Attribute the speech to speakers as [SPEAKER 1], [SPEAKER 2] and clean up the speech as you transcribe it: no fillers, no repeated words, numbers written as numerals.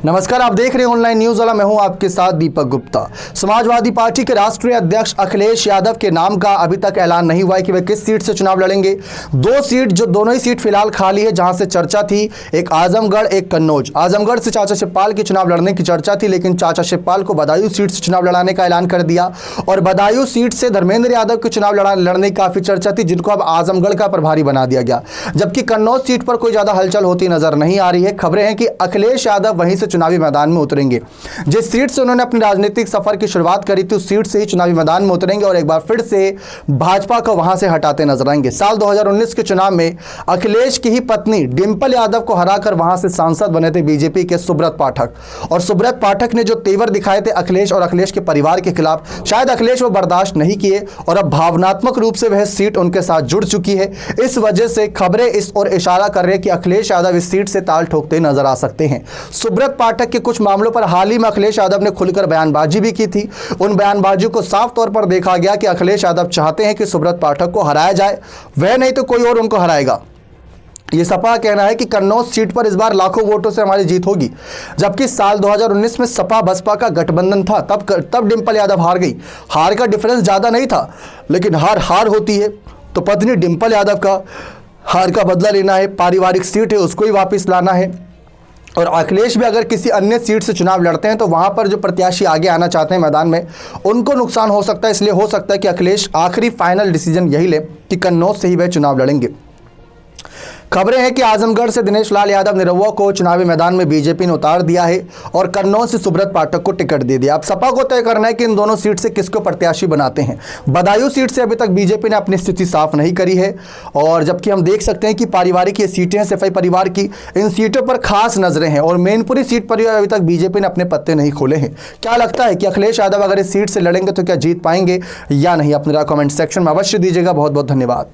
[SPEAKER 1] नमस्कार, आप देख रहे हैं ऑनलाइन न्यूज वाला। मैं हूं आपके साथ दीपक गुप्ता। समाजवादी पार्टी के राष्ट्रीय अध्यक्ष अखिलेश यादव के नाम का अभी तक ऐलान नहीं हुआ है कि वे किस सीट से चुनाव लड़ेंगे। दो सीट, जो दोनों ही सीट फिलहाल खाली है, जहां से चर्चा थी, एक आजमगढ़, एक कन्नौज। आजमगढ़ से चाचा शिवपाल की चुनाव लड़ने की चर्चा थी, लेकिन चाचा शिवपाल को बदायूं सीट से चुनाव लड़ाने का ऐलान कर दिया और बदायूं सीट से धर्मेंद्र यादव के चुनाव लड़ने की काफी चर्चा थी, जिनको अब आजमगढ़ का प्रभारी बना दिया गया। जबकि कन्नौज सीट पर कोई ज्यादा हलचल होती नजर नहीं आ रही है। खबरें हैं कि अखिलेश यादव वहीं से चुनावी मैदान में उतरेंगे। जिस सीट से उन्होंने अपने राजनीतिक सफर की शुरुआत करी थी, उस सीट से ही चुनावी मैदान में उतरेंगे और एक बार फिर से भाजपा को वहां से हटाते नजर आएंगे। साल 2019 के चुनाव में अखिलेश की ही पत्नी डिंपल यादव को हराकर वहां से सांसद बने थे बीजेपी के सुब्रत पाठक। और सुब्रत पाठक ने जो तेवर दिखाए थे अखिलेश और अखिलेश के परिवार के खिलाफ, शायद अखिलेश वो बर्दाश्त नहीं किए और अब भावनात्मक रूप से वह सीट उनके साथ जुड़ चुकी है। इस वजह से खबरें इस ओर इशारा कर रहे हैं कि अखिलेश यादव इस सीट से ताल ठोकते नजर आ सकते हैं। सुब्रत पाठक के कुछ मामलों पर हाल ही में अखिलेश यादव ने खुलकर बयानबाजी भी की थी। उन बयानबाजियों को साफ तौर पर देखा गया कि अखिलेश यादव चाहते हैं कि सुब्रत पाठक को हराया जाए, वह नहीं तो कोई और उनको हराएगा। ये सपा का कहना है कि कन्नौज सीट पर इस बार लाखों वोटों से हमारी जीत होगी, जबकि साल 2019 में सपा बसपा का गठबंधन था, तब डिंपल यादव हार गई। हार का डिफरेंस ज़्यादा नहीं था, लेकिन हार होती है तो पत्नी डिंपल यादव का हार का बदला लेना है, पारिवारिक सीट है उसको ही वापस लाना है। और अखिलेश भी अगर किसी अन्य सीट से चुनाव लड़ते हैं तो वहां पर जो प्रत्याशी आगे आना चाहते हैं मैदान में, उनको नुकसान हो सकता है। इसलिए हो सकता है कि अखिलेश आखिरी फाइनल डिसीजन यही ले कि कन्नौज से ही वह चुनाव लड़ेंगे। खबरें हैं कि आजमगढ़ से दिनेश लाल यादव निरहुआ को चुनावी मैदान में बीजेपी ने उतार दिया है और कन्नौज से सुब्रत पाठक को टिकट दे दिया। अब सपा को तय करना है कि इन दोनों सीट से किसको प्रत्याशी बनाते हैं। बदायूं सीट से अभी तक बीजेपी ने अपनी स्थिति साफ नहीं करी है, और जबकि हम देख सकते हैं कि पारिवारिक ये सीटें हैं, सफाई परिवार की, इन सीटों पर खास नजरें हैं और मैनपुरी सीट पर अभी तक बीजेपी ने अपने पत्ते नहीं खोले हैं। क्या लगता है कि अखिलेश यादव अगर इस सीट से लड़ेंगे तो क्या जीत पाएंगे या नहीं? अपने कमेंट सेक्शन में अवश्य दीजिएगा। बहुत बहुत धन्यवाद।